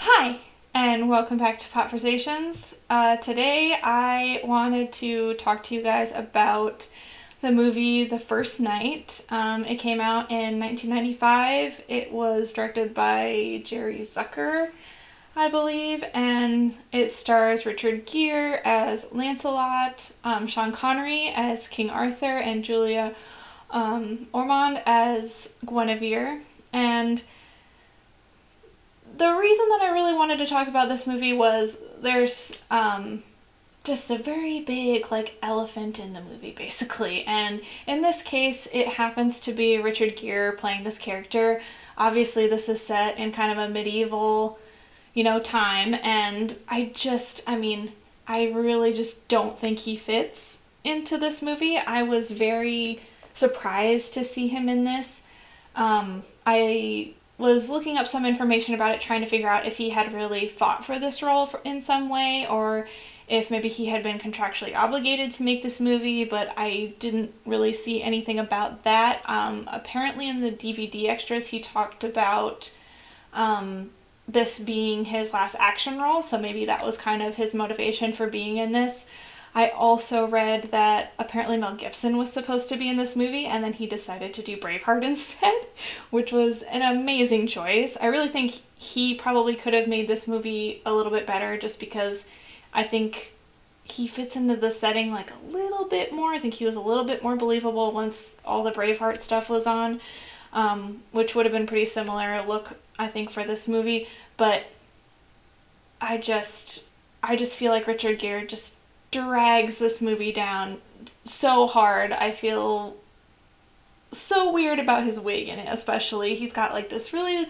Hi, and welcome back to Popversations. Today I wanted to talk to you guys about the movie The First Night. It came out in 1995. It was directed by Jerry Zucker, I believe, and it stars Richard Gere as Lancelot, Sean Connery as King Arthur, and Julia Ormond as Guinevere. And the reason that I really wanted to talk about this movie was there's just a very big elephant in the movie basically, and in this case it happens to be Richard Gere playing this character. Obviously this is set in kind of a medieval, time, and I really just don't think he fits into this movie. I was very surprised to see him in this. I was looking up some information about it, trying to figure out if he had really fought for this role in some way, or if maybe he had been contractually obligated to make this movie, but I didn't really see anything about that. Apparently in the DVD extras he talked about this being his last action role, so maybe that was kind of his motivation for being in this. I also read that apparently Mel Gibson was supposed to be in this movie, and then he decided to do Braveheart instead, which was an amazing choice. I really think he probably could have made this movie a little bit better, just because I think he fits into the setting a little bit more. I think he was a little bit more believable once all the Braveheart stuff was on, which would have been pretty similar look, I think, for this movie. But I just feel like Richard Gere just drags this movie down so hard. I feel so weird about his wig in it, especially. He's got this really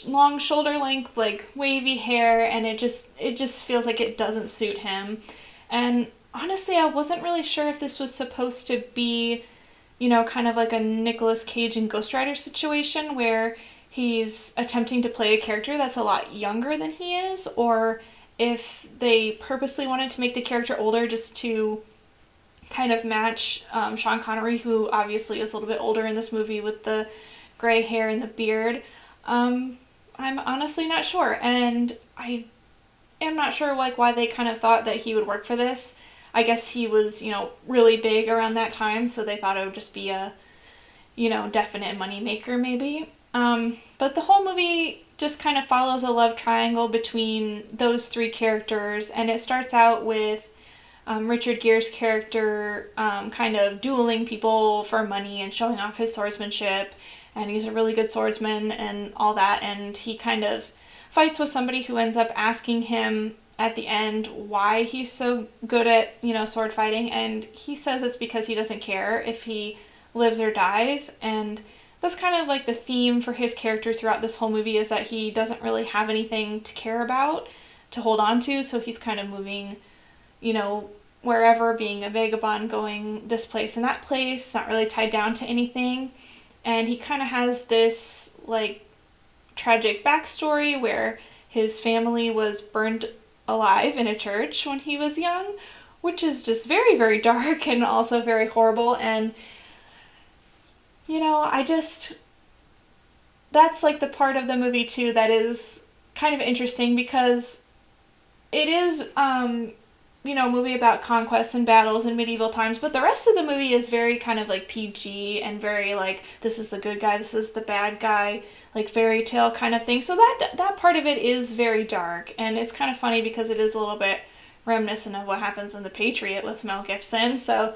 long shoulder length wavy hair, and it just feels like it doesn't suit him. And honestly, I wasn't really sure if this was supposed to be, kind of like a Nicolas Cage and Ghost Rider situation where he's attempting to play a character that's a lot younger than he is, or if they purposely wanted to make the character older just to kind of match Sean Connery, who obviously is a little bit older in this movie with the gray hair and the beard. I'm honestly not sure, and I am not sure why they kind of thought that he would work for this. I guess he was, really big around that time, so they thought it would just be a, definite moneymaker maybe. But the whole movie just kind of follows a love triangle between those three characters, and it starts out with Richard Gere's character kind of dueling people for money and showing off his swordsmanship, and he's a really good swordsman and all that, and he kind of fights with somebody who ends up asking him at the end why he's so good at, sword fighting, and he says it's because he doesn't care if he lives or dies. And that's kind of the theme for his character throughout this whole movie, is that he doesn't really have anything to care about, to hold on to, so he's kind of moving, wherever, being a vagabond, going this place and that place, not really tied down to anything. And he kind of has this tragic backstory where his family was burned alive in a church when he was young, which is just very, very dark and also very horrible. And that's the part of the movie too that is kind of interesting, because it is a movie about conquests and battles in medieval times, but the rest of the movie is very kind of PG and very this is the good guy, this is the bad guy, fairy tale kind of thing. So that part of it is very dark, and it's kind of funny because it is a little bit reminiscent of what happens in The Patriot with Mel Gibson. So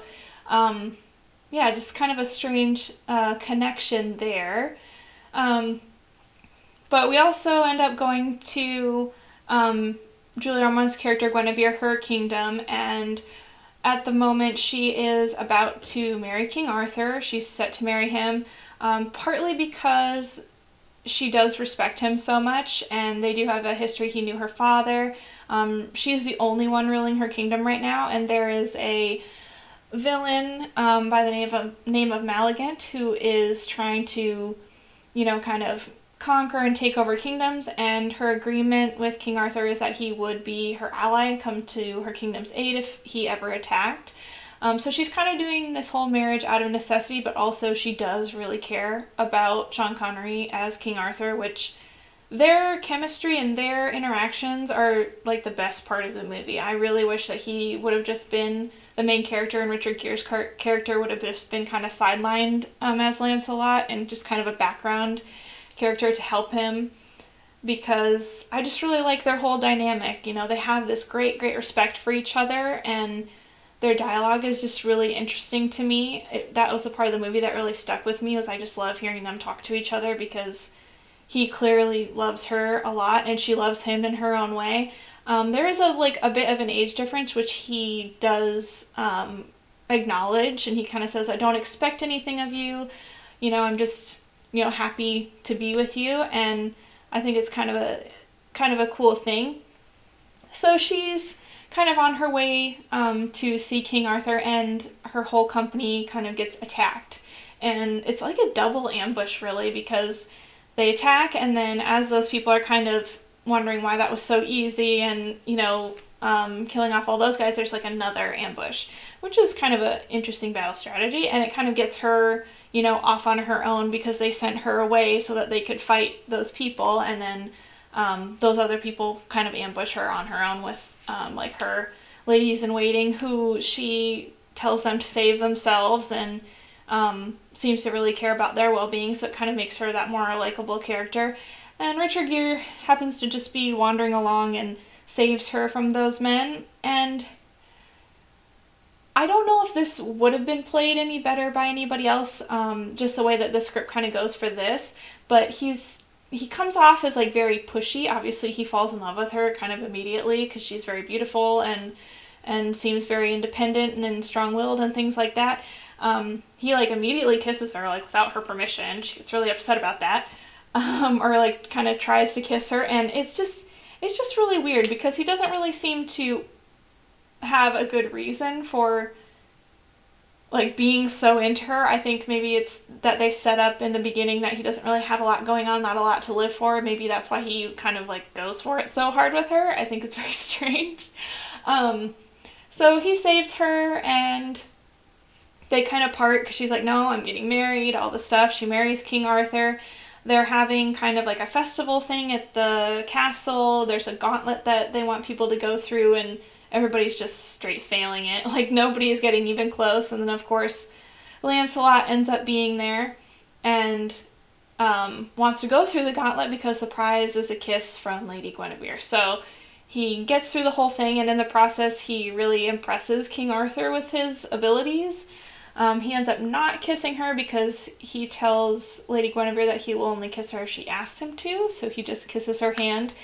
yeah, just kind of a strange connection there. But we also end up going to Julia Ormond's character Guinevere, her kingdom, and at the moment she is about to marry King Arthur. She's set to marry him, partly because she does respect him so much, and they do have a history. He knew her father. She's the only one ruling her kingdom right now, and there is a villain by the name of Malagant, who is trying to, kind of conquer and take over kingdoms, and her agreement with King Arthur is that he would be her ally and come to her kingdom's aid if he ever attacked. So she's kind of doing this whole marriage out of necessity, but also she does really care about Sean Connery as King Arthur, which their chemistry and their interactions are like the best part of the movie. I really wish that he would have just been the main character and Richard Gere's character would have just been kind of sidelined as Lancelot and just kind of a background character to help him, because I just really like their whole dynamic. You know, they have this great, great respect for each other, and their dialogue is just really interesting to me. That was the part of the movie that really stuck with me, was I just love hearing them talk to each other, because he clearly loves her a lot and she loves him in her own way. There is a bit of an age difference, which he does acknowledge, and he kind of says, "I don't expect anything of you. You know, I'm just, you know, happy to be with you." And I think it's kind of a cool thing. So she's kind of on her way to see King Arthur, and her whole company kind of gets attacked. And it's like a double ambush, really, because they attack, and then as those people are kind of wondering why that was so easy and, you know, killing off all those guys, there's like another ambush, which is kind of an interesting battle strategy, and it kind of gets her, you know, off on her own, because they sent her away so that they could fight those people, and then those other people kind of ambush her on her own with like her ladies in waiting, who she tells them to save themselves, and seems to really care about their well-being, so it kind of makes her that more likable character. And Richard Gere happens to just be wandering along and saves her from those men, and I don't know if this would have been played any better by anybody else, just the way that the script kind of goes for this, but he comes off as like very pushy. Obviously he falls in love with her kind of immediately because she's very beautiful and seems very independent and strong-willed and things like that. He like immediately kisses her like without her permission. She gets really upset about that, or like kind of tries to kiss her, and it's just really weird, because he doesn't really seem to have a good reason for like being so into her. I think maybe it's that they set up in the beginning that he doesn't really have a lot going on, not a lot to live for. Maybe that's why he kind of like goes for it so hard with her. I think it's very strange. So he saves her, and they kind of part, because she's like, "No, I'm getting married," all this stuff. She marries King Arthur. They're having kind of like a festival thing at the castle. There's a gauntlet that they want people to go through, and everybody's just straight failing it. Like, nobody is getting even close. And then, of course, Lancelot ends up being there and wants to go through the gauntlet, because the prize is a kiss from Lady Guinevere. So he gets through the whole thing, and in the process, he really impresses King Arthur with his abilities. He ends up not kissing her, because he tells Lady Guinevere that he will only kiss her if she asks him to, so he just kisses her hand.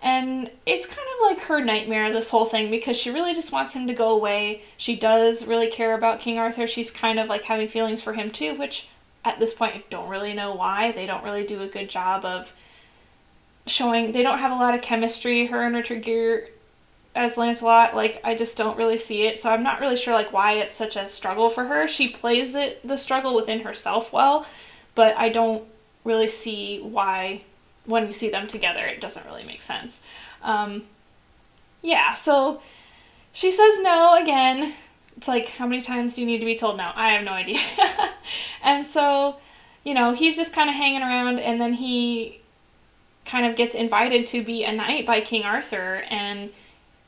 And it's kind of like her nightmare, this whole thing, because she really just wants him to go away. She does really care about King Arthur. She's kind of like having feelings for him too, which at this point I don't really know why. They don't really do a good job of showing, they don't have a lot of chemistry, her and Richard Gere as Lancelot. Like, I just don't really see it, so I'm not really sure like why it's such a struggle for her. She plays the struggle within herself well, but I don't really see why when you see them together it doesn't really make sense. Yeah, so she says no again. It's like, how many times do you need to be told no? I have no idea. And so, you know, he's just kind of hanging around, and then he kind of gets invited to be a knight by King Arthur, and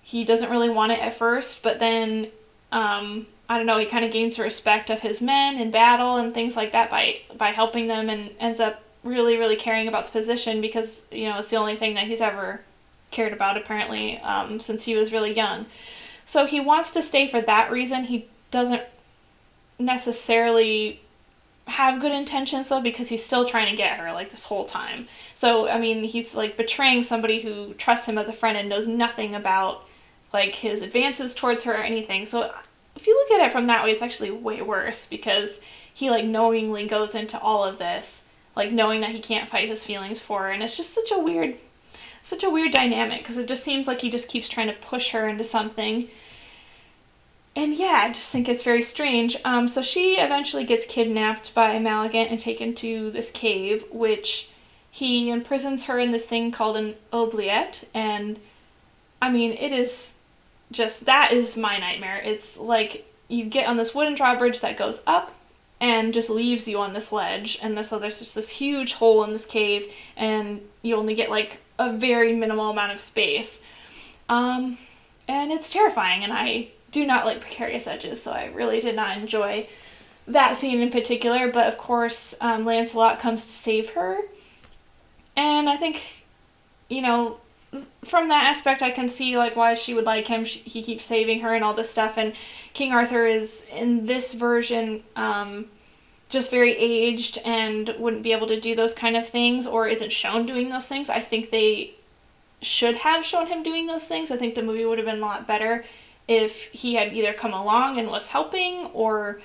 he doesn't really want it at first, but then, I don't know, he kind of gains the respect of his men in battle and things like that by helping them, and ends up really, really caring about the position, because, you know, it's the only thing that he's ever cared about, apparently, since he was really young. So he wants to stay for that reason. He doesn't necessarily have good intentions, though, because he's still trying to get her, like, this whole time. So, I mean, he's, like, betraying somebody who trusts him as a friend and knows nothing about, like, his advances towards her or anything. So if you look at it from that way, it's actually way worse, because he, like, knowingly goes into all of this, like, knowing that he can't fight his feelings for her. And it's just such a weird dynamic, because it just seems like he just keeps trying to push her into something. And yeah, I just think it's very strange. So she eventually gets kidnapped by Maligant and taken to this cave, which he imprisons her in this thing called an oubliette. And I mean, it is just, that is my nightmare. It's like you get on this wooden drawbridge that goes up, and just leaves you on this ledge. And so there's just this huge hole in this cave, and you only get like a very minimal amount of space. And it's terrifying, and I do not like precarious edges, so I really did not enjoy that scene in particular. But of course, Lancelot comes to save her. And I think, you know, from that aspect, I can see like why she would like him. He keeps saving her and all this stuff. And King Arthur is, in this version, just very aged and wouldn't be able to do those kind of things, or isn't shown doing those things. I think they should have shown him doing those things. I think the movie would have been a lot better if he had either come along and was helping, or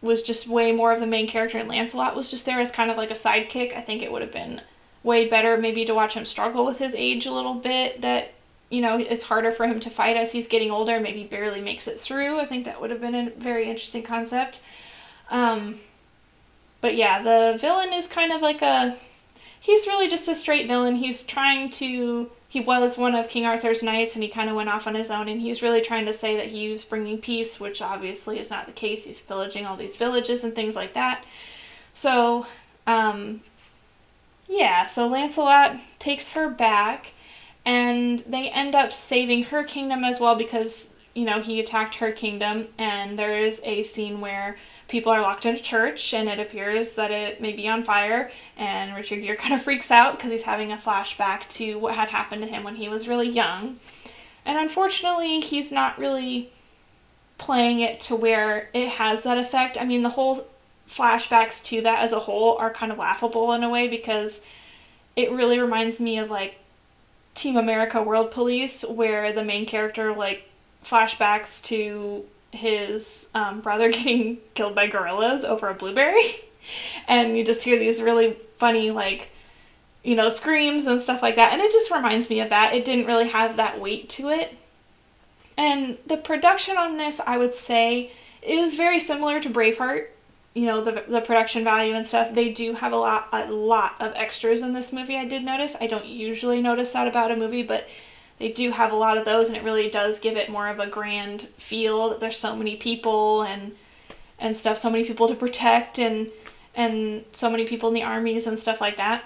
was just way more of the main character and Lancelot was just there as kind of like a sidekick. I think it would have been way better maybe to watch him struggle with his age a little bit, that, you know, it's harder for him to fight as he's getting older, maybe barely makes it through. I think that would have been a very interesting concept. But yeah, the villain is kind of like he's really just a straight villain. He was one of King Arthur's knights, and he kind of went off on his own, and he's really trying to say that he was bringing peace, which obviously is not the case. He's pillaging all these villages and things like that. So, yeah, so Lancelot takes her back, and they end up saving her kingdom as well because, you know, he attacked her kingdom, and there is a scene where people are locked in a church, and it appears that it may be on fire, and Richard Gere kind of freaks out because he's having a flashback to what had happened to him when he was really young. And unfortunately, he's not really playing it to where it has that effect. I mean, the whole flashbacks to that as a whole are kind of laughable in a way, because it really reminds me of like Team America World Police, where the main character like flashbacks to his brother getting killed by gorillas over a blueberry. And you just hear these really funny, like, you know, screams and stuff like that. And it just reminds me of that. It didn't really have that weight to it. And the production on this, I would say, is very similar to Braveheart. You know, the production value and stuff. They do have a lot of extras in this movie, I did notice. I don't usually notice that about a movie, but they do have a lot of those, and it really does give it more of a grand feel. There's so many people and stuff, so many people to protect, and so many people in the armies and stuff like that.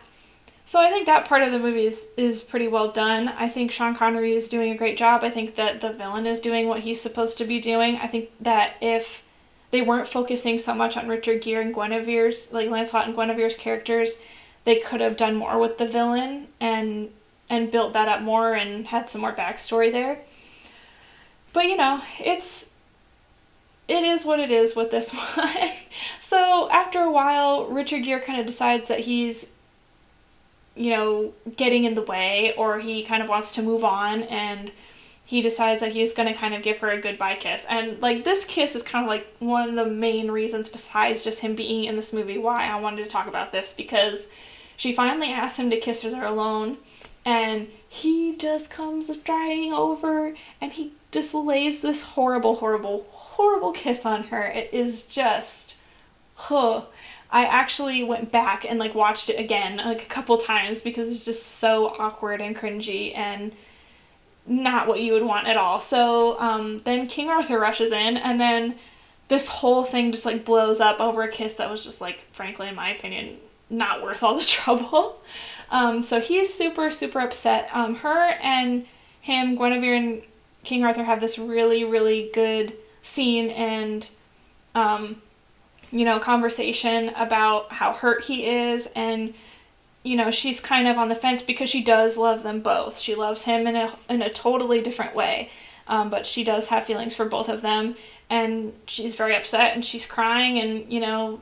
So I think that part of the movie is pretty well done. I think Sean Connery is doing a great job. I think that the villain is doing what he's supposed to be doing. I think that if they weren't focusing so much on Richard Gere and Guinevere's, like Lancelot and Guinevere's characters, they could have done more with the villain and built that up more and had some more backstory there. But, you know, it is what it is with this one. So after a while, Richard Gere kind of decides that he's, you know, getting in the way, or he kind of wants to move on, and he decides that he's going to kind of give her a goodbye kiss. And, like, this kiss is kind of, like, one of the main reasons, besides just him being in this movie, why I wanted to talk about this, because she finally asks him to kiss her there alone, and he just comes striding over, and he just lays this horrible, horrible, horrible kiss on her. It is just, I actually went back and, like, watched it again, like, a couple times, because it's just so awkward and cringy, and not what you would want at all. So then King Arthur rushes in, and then this whole thing just like blows up over a kiss that was just like, frankly, in my opinion, not worth all the trouble. So he is super, super upset. Her and him, Guinevere and King Arthur, have this really, really good scene and, you know, conversation about how hurt he is, and you know, she's kind of on the fence because she does love them both. She loves him in a totally different way, but she does have feelings for both of them, and she's very upset, and she's crying, and, you know,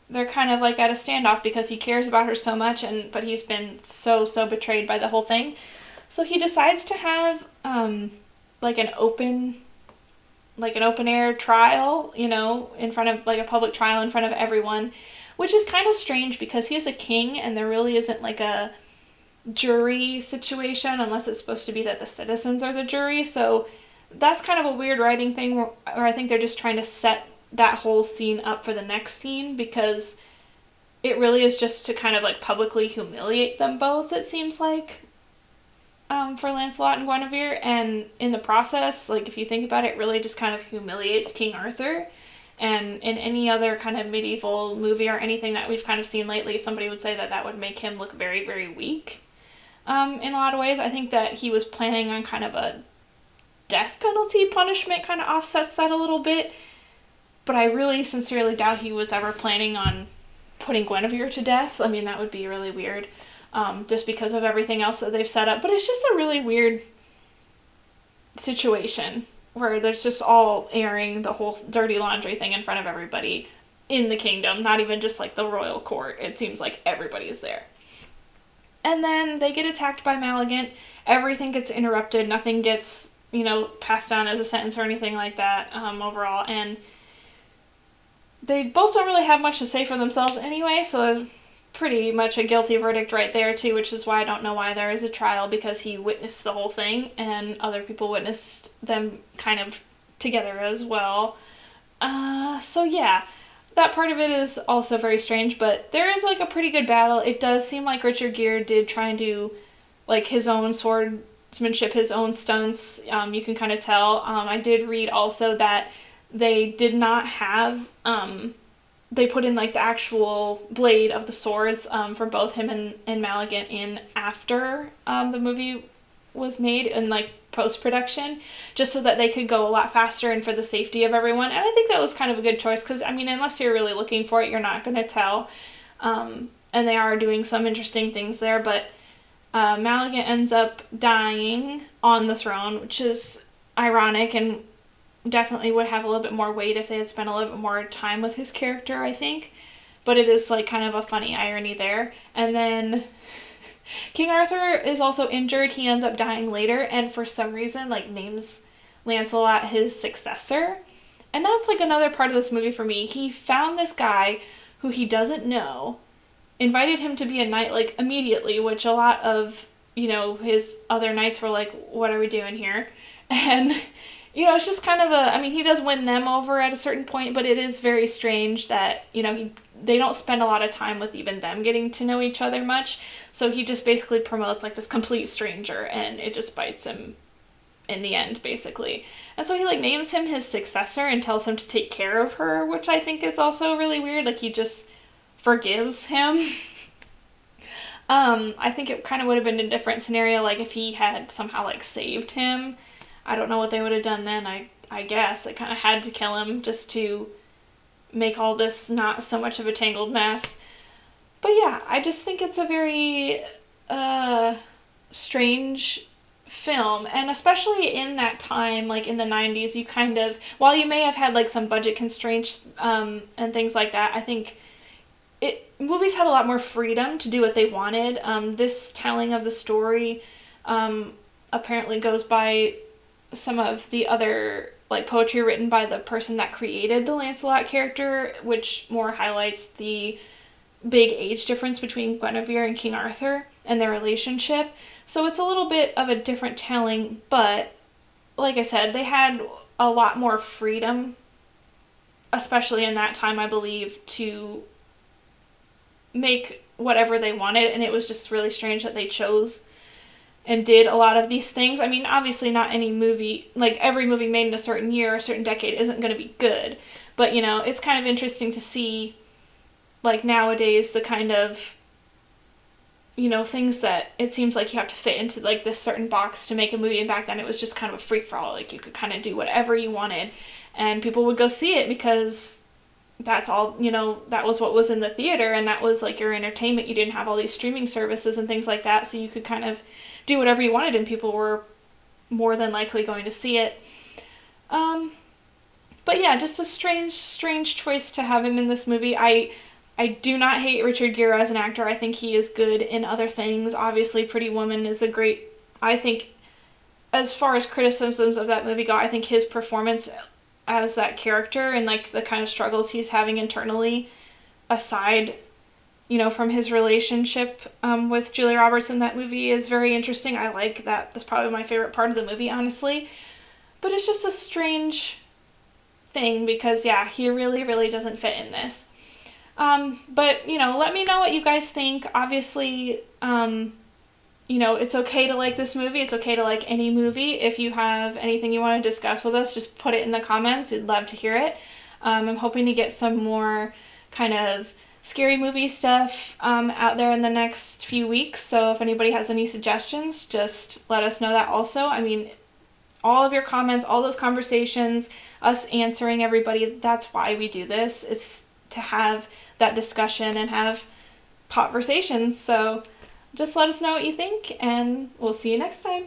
they're kind of like at a standoff because he cares about her so much, but he's been so betrayed by the whole thing. So he decides to have like an open air trial, you know, in front of, like, a public trial in front of everyone, which is kind of strange because he is a king and there really isn't like a jury situation unless it's supposed to be that the citizens are the jury. So that's kind of a weird writing thing, or I think they're just trying to set that whole scene up for the next scene, because it really is just to kind of like publicly humiliate them both, it seems like, for Lancelot and Guinevere. And in the process, like, if you think about it, really just kind of humiliates King Arthur. And in any other kind of medieval movie or anything that we've kind of seen lately, somebody would say that that would make him look very, very weak. In a lot of ways, I think that he was planning on kind of a death penalty punishment, kind of offsets that a little bit. But I really sincerely doubt he was ever planning on putting Guinevere to death. I mean, that would be really weird, just because of everything else that they've set up. But it's just a really weird situation where there's just all airing the whole dirty laundry thing in front of everybody in the kingdom, not even just like the royal court. It seems like everybody is there. And then they get attacked by Malagant. Everything gets interrupted. Nothing gets, passed down as a sentence or anything like that overall. And they both don't really have much to say for themselves anyway, so pretty much a guilty verdict right there too, which is why I don't know why there is a trial, because he witnessed the whole thing and other people witnessed them kind of together as well. So yeah, that part of it is also very strange, but there is like a pretty good battle. It does seem like Richard Gere did try and do like his own swordsmanship, his own stunts. You can kind of tell. I did read also that they did not have, they put in like the actual blade of the swords for both him and Malagant in after the movie was made in like post-production, just so that they could go a lot faster and for the safety of everyone. And I think that was kind of a good choice, because I mean, unless you're really looking for it, you're not going to tell. And they are doing some interesting things there, but Malagant ends up dying on the throne, which is ironic and definitely would have a little bit more weight if they had spent a little bit more time with his character, I think. But it is like kind of a funny irony there. And then King Arthur is also injured. He ends up dying later, and for some reason like names Lancelot his successor. And that's like another part of this movie for me. He found this guy who he doesn't know, invited him to be a knight like immediately, which a lot of, his other knights were like, what are we doing here? And it's just kind of he does win them over at a certain point, but it is very strange that, they don't spend a lot of time with even them getting to know each other much. So he just basically promotes like this complete stranger, and it just bites him in the end, basically. And so he like names him his successor and tells him to take care of her, which I think is also really weird. Like he just forgives him. I think it kind of would have been a different scenario, like if he had somehow like saved him. I don't know what they would have done then. I guess they kind of had to kill him just to make all this not so much of a tangled mess. But yeah, I just think it's a very strange film, and especially in that time, like in the 90s, you kind of, while you may have had like some budget constraints and things like that, I think movies had a lot more freedom to do what they wanted. This telling of the story apparently goes by some of the other like poetry written by the person that created the Lancelot character, which more highlights the big age difference between Guinevere and King Arthur and their relationship. So it's a little bit of a different telling, but like I said, they had a lot more freedom, especially in that time, I believe, to make whatever they wanted, and it was just really strange that they chose and did a lot of these things. I mean, obviously not any movie, like every movie made in a certain year or a certain decade isn't going to be good, but it's kind of interesting to see like nowadays the kind of things that it seems like you have to fit into like this certain box to make a movie, and back then it was just kind of a free-for-all. Like you could kind of do whatever you wanted and people would go see it because that's all, that was what was in the theater, and that was like your entertainment. You didn't have all these streaming services and things like that, so you could kind of do whatever you wanted and people were more than likely going to see it. But yeah, just a strange choice to have him in this movie. I do not hate Richard Gere as an actor. I think he is good in other things. Obviously, Pretty Woman is a great, I think, as far as criticisms of that movie go, I think his performance as that character and like the kind of struggles he's having internally, aside, from his relationship with Julia Roberts in that movie, is very interesting. I like that. That's probably my favorite part of the movie, honestly. But it's just a strange thing because, yeah, he really, really doesn't fit in this. But, let me know what you guys think. Obviously, it's okay to like this movie. It's okay to like any movie. If you have anything you want to discuss with us, just put it in the comments. We'd love to hear it. I'm hoping to get some more kind of scary movie stuff out there in the next few weeks. So if anybody has any suggestions, just let us know that also. I mean, all of your comments, all those conversations, us answering everybody, that's why we do this. It's to have that discussion and have conversations. So just let us know what you think, and we'll see you next time.